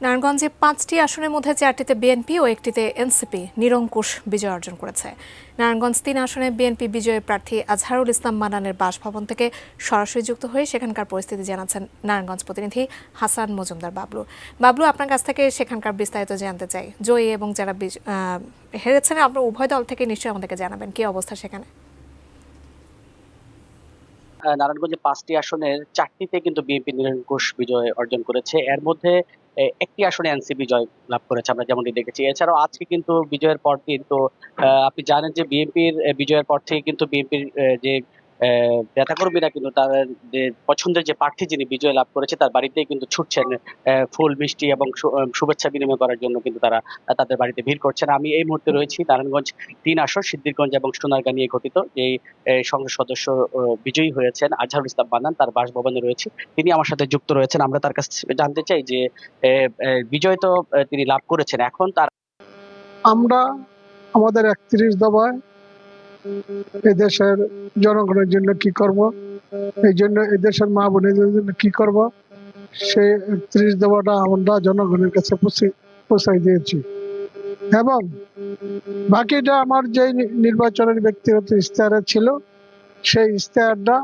নারায়ণগঞ্জে ৫টি আসনের মধ্যে ৪টিতে বিএনপি ও একটিতে এনসিপি নিরঙ্কুশ বিজয় অর্জন করেছে। নারায়ণগঞ্জ ৩ আসনে বিএনপি বিজয়ী প্রার্থী আজহারুল ইসলাম মান্নানের বাসভবন থেকে সরাসরি যুক্ত হয়ে সেখানকার পরিস্থিতি জানাচ্ছেন নারায়ণগঞ্জ প্রতিনিধি হাসান মজুমদার। বাবলু, আপনার কাছ থেকে সেখানকার বিস্তারিত জানতে চাই। জয়ী এবং যারা হেরেছেন, আপনার উভয় দল থেকে নিশ্চয়ই আমাদেরকে জানাবেন কি অবস্থা সেখানে। নারায়ণগঞ্জে ৫টি আসনের ৪টিতে কিন্তু বিএনপি নিরঙ্কুশ বিজয় অর্জন করেছে। এর মধ্যে একটি আসনে এনসিপি জয় লাভ করেছে, আমরা যেমনটি দেখেছি। এছাড়াও আজকে কিন্তু বিজয়ের পর দিন তো আপনি জানেন যে বিএনপির বিজয়ের পর থেকে কিন্তু বিএনপির যে নেতাকর্মীরা কিন্তু তার যে পছন্দের যে প্রার্থী যিনি বিজয় লাভ করেছে তার বাড়িতেই কিন্তু ছুটছেন ফুল মিষ্টি এবং শুভেচ্ছা বিনিময় করার জন্য কিন্তু তারা তাদের বাড়িতে ভিড় করছেন। আমি এই মুহূর্তে রয়েছি নারায়ণগঞ্জ ৩ আসন সিদ্দিরগঞ্জ এবং সোনারগাঁ নিয়ে গঠিত এই সংসদ সদস্য বিজয়ী হয়েছেন আজহারুল ইসলাম মান্নান, তার বাসভবনে রয়েছে। তিনি আমার সাথে যুক্ত রয়েছেন। আমরা তার কাছ থেকে জানতে চাই যে বিজয় তো তিনি লাভ করেছেন, এখন তার আমরা আমাদের ৩১ দফায় এদেশের জনগণের জন্য কি করব, এই জন্য এদেশের মা বোনেদের জন্য কি করব, সেই ৩১ দফাটা আমরা জনগণের কাছে পৌঁছাই দিয়েছি। এবং বাকিটা আমার যে নির্বাচনের ব্যক্তিগত ইশতেহার ছিল, সেই ইশতেহারটা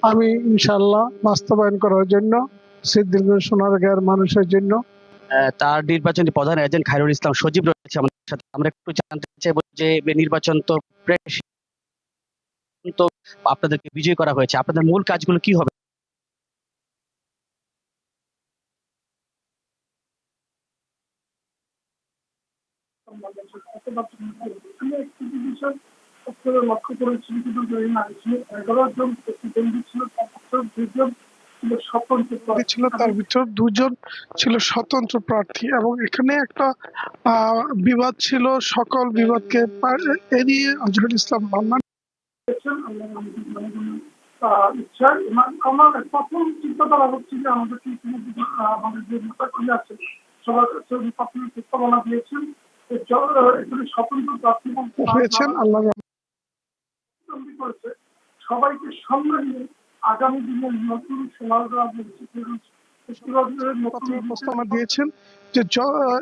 আমি ইনশাল্লাহ বাস্তবায়ন করার জন্য সিদ্দিকগঞ্জ সোনারগাঁয়ের মানুষের জন্য তার নির্বাচনী প্রধান এজেন্ট খায়রুল ইসলাম সজীব রয়েছে আমাদের সাথে। আমরা একটু জানতে চাইবো যে নির্বাচন তো তো আপনাদেরকে বিজয়ী করা হয়েছে, আপনাদের মূল কাজগুলো কি হবে? লক্ষ্য করেছি কিন্তু 11 জন প্রতিদ্বন্দ্বী ছিল, ছিল তার ভিতর ২জন ছিল স্বতন্ত্র প্রার্থী, এবং এখানে একটা বিবাদ ছিল। সকল বিবাদকে এড়িয়ে আজহারুল ইসলাম মান্নান আমার প্রথম চিন্তাধারা হচ্ছে যে আমাদেরকে আমাদের যে নেতাকর্মী আছে সবার কাছে প্রাথমিক প্রস্তাবনা দিয়েছেন এখানে স্বতন্ত্র প্রার্থী হয়েছেন। আল্লাহ করেছে সবাইকে সঙ্গে নিয়ে আগামী দিনের নতুন সোনারগাঁ প্রস্তাবনা দিয়েছেন যে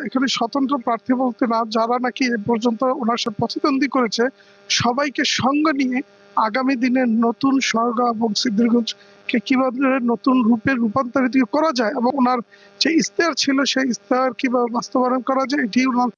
এখানে স্বতন্ত্র প্রার্থী বলতে না, যারা নাকি এ পর্যন্ত ওনার সাথে প্রতিদ্বন্দ্বী করেছে সবাইকে সঙ্গে নিয়ে আগামী দিনে নতুন সোনারগাঁ এবং সিদ্দিরগঞ্জকে কিভাবে নতুন রূপে রূপান্তরিত করা যায় এবং ওনার যে ইশতেহার ছিল সেই ইশতেহার কিভাবে বাস্তবায়ন করা যায়, এটি ওনার